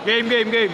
Game, game, game.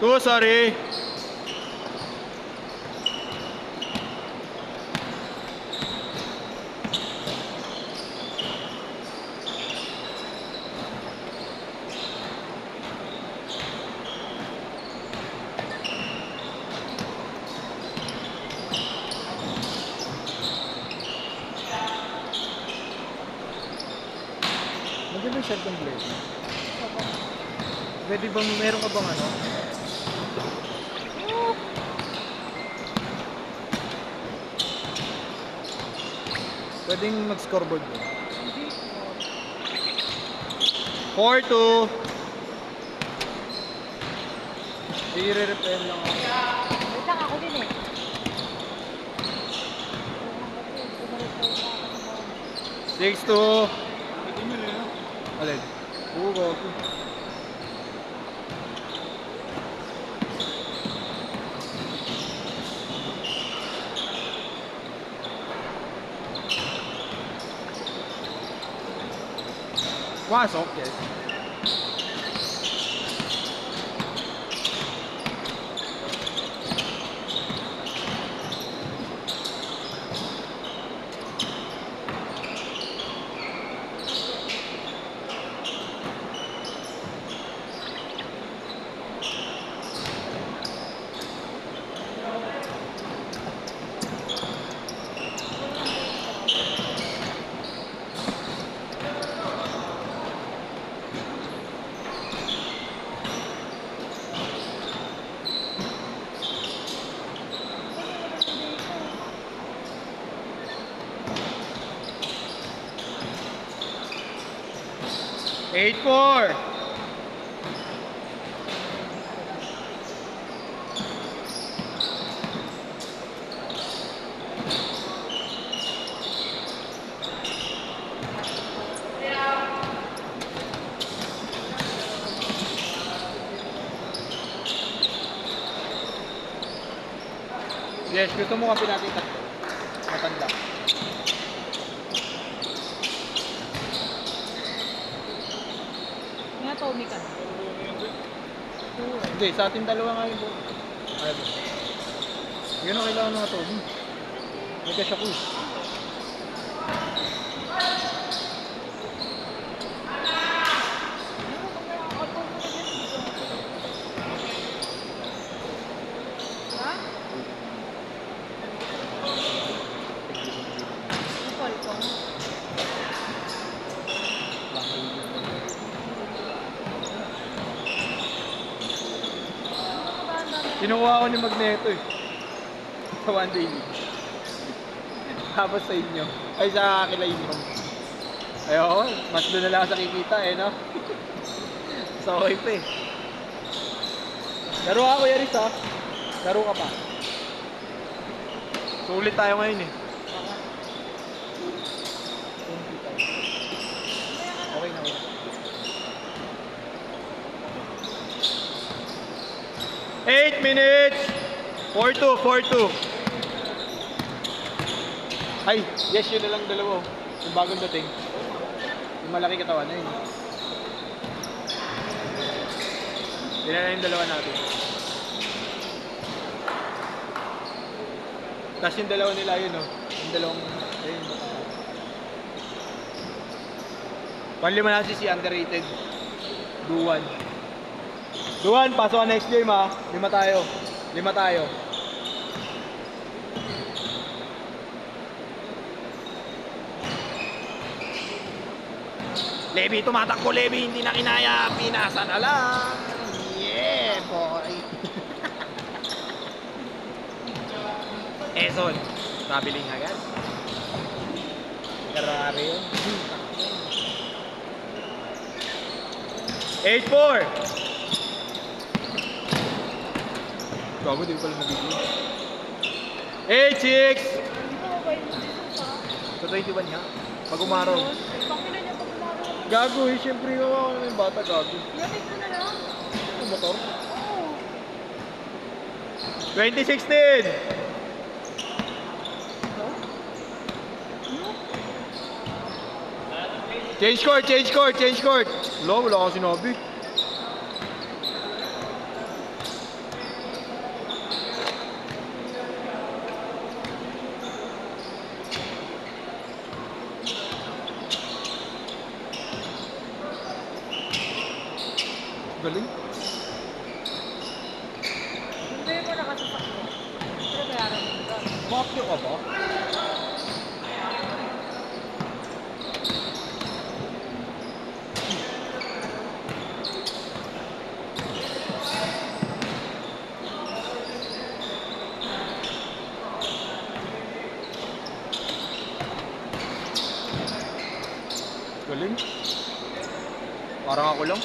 Two, sorry. Maganda yung shotgun blade. Pwede bang, meron ka bang ano? Pwedeng mag-scoreboard mo. 4-2. I-re-repair lang ako. Wait lang ako din eh. 6-2. Alin? Oo, Pasok. yes. Eight, 4. Yes, gusto mo kapit natin tatlo. Matanda. Nga Tommy ka na. Hindi, sa ating dalawa nga yung buo. Ay, ba? Yun ang kailangan ng Tommy. May kasya ko. Ha? Napal ko. Kinuha ko ni Magneto eh. Sa one day league. Tapos sa inyo. Ay sa kila Imong. Ayoko, mas doon na lang sa kikita eh, no? So okay pa eh. Laro ako, Yaris ha. Laro ka pa. Sulit tayo ngayon eh. Okay na okay. 8 minutes. 4-2, 4-2. Ay, yes, yun na lang dalawa. Yung bagong dating. Yung malaki katawan na yun. Yan na yung dalawa natin. Tapos yung dalawa nila yun, no? Yung dalawang, ayun. Panlima natin si underrated. Duwan. Duan, pasok ka next game ha. 5 tayo. 5 tayo. Levi, tumatakbo Levi, hindi na kinaya. Pinasa na lang. Yeah, boy. Eson, traveling agad. Ferrari yun. 8-4. Gago, di ko pala nabigyan. 8-6. Hindi ko ba yung Jesus ha? Sa 21 nga. Pag umaraw. Pangina niya pag umaraw. Gago eh, syempre yung ako ng bata, gago. Yamit mo na lang. Ano motor? Oo. 2016. Change court, change court, change court. Wala akong sinabi. Galing. Hindi mo nakasasakto. Pero bayaran mo ba? Makakyo ka ba? Galing. Parang ako lang.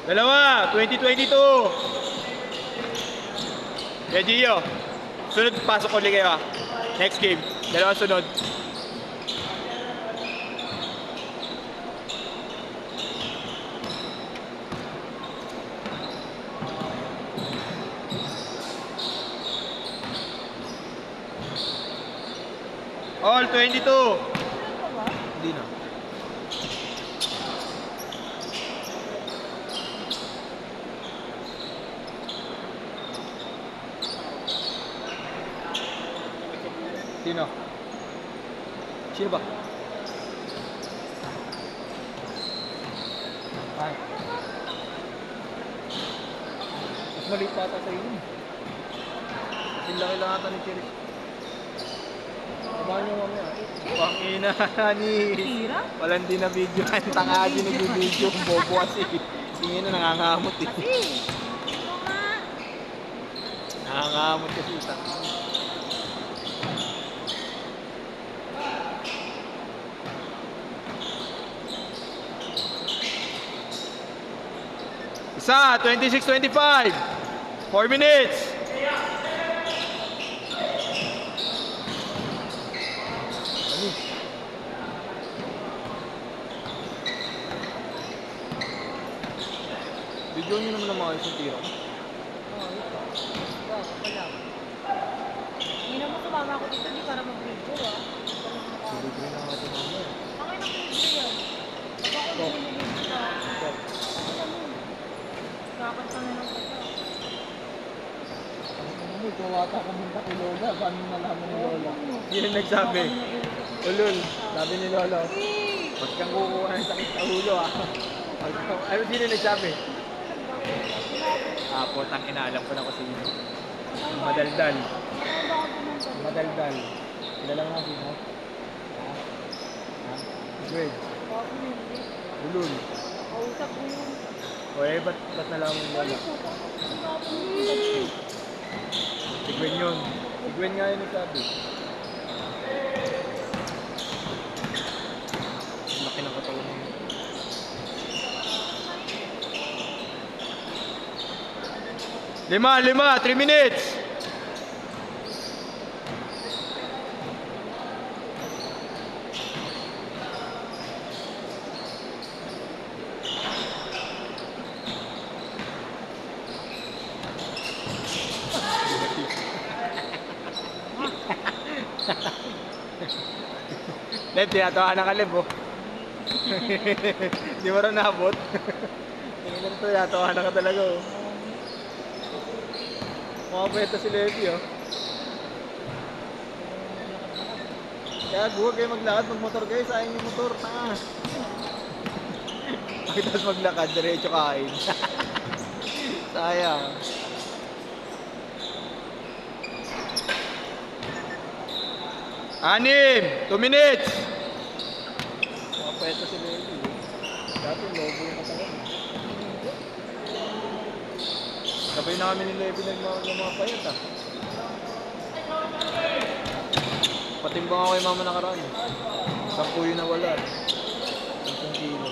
Dalawa, 2022. Kaya Gio, sunod pasok ulit kayo. Next game, dalawa sunod. All 22. Ano ka ba? Hindi na. Sino? Sino ba? Ay. Mas maliit pa ata sa inyo. Kasi laki lang ata ni Cherry. Sabahan nyo mamaya. Pangina ni... Tira? Walang din na video. Ang tanga din nag-video. Bobo kasi. Tingin na nangangamot eh. Kasi. Ano nga? Nangangamot kasi isa. Isa, 26-25. 4 minutes. Ano? Video nyo naman ang mga isang tira ko. Oo, ito. Wow, wala. Hindi naman sumama ako dito, di para mag-video ah. Video ko na natin mamaya. Ang ina ko video yan. Pag ako Oh. nililibig ka, Stop. ano mo? Kakanta na lang kita. Ano, kawata ka munta kay Lola. Paano nalaman ni Lola? Yun ang nagsabi. Ulul, sabi ni Lola. Ba't kang kukuha ng sakit sa ulo ah? Ano sino nagsabi? Ah, putang ina, alam ko na kung sino. Madaldal. Madaldal. Kilala mo na sino? Ha? Ha? Greg. Ulul. Kausap mo yun. O eh, ba't nalaman ni Lola? Si Gwen yun. Si Gwen nga yun nagsabi. Ang laki ng katawan mo. Lima, 3 minutes! Lev, tinatawa na ka, Lev, oh. Di mo rin naabot. Tingin lang ito, tinatawa na ka talaga, oh. Makapweta si Levi, oh. Kaya huwag kayo maglakad, magmotor kayo, sayang yung motor, tanga. Pagkatapos maglakad, diretso kain. Sayang. Anim! 2 minutes! Makapweta si Levi, eh. Dati lobo yung katawan, eh. Sabay na kami ni Levi ng mga payat, ah. Patimbang ako kay mama nakaraan eh. 10 yun na wala. 10 kilo.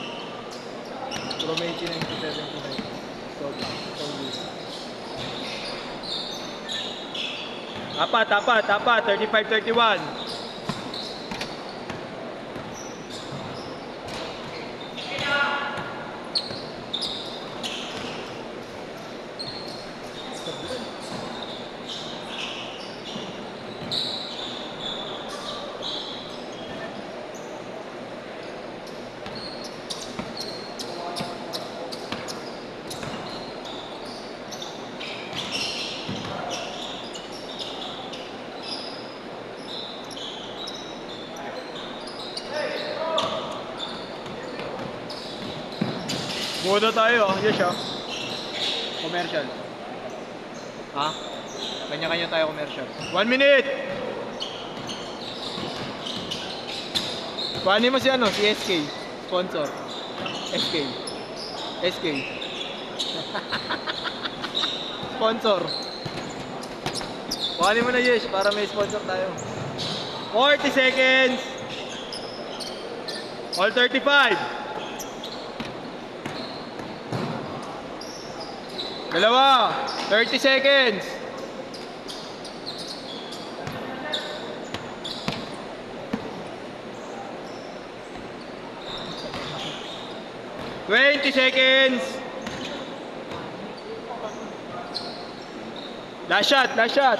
Pero may 79. Apat. 35-31. Muna tayo, yes ah. Commercial. Ha? Kanya-kanya tayo commercial. 1 minute! Kuhanin mo si ano, si SK. Sponsor. SK. SK. Sponsor. Kuhanin mo na yes, para may sponsor tayo. 40 seconds! All 35! Dalawa, 30 seconds. Twenty seconds. Last shot.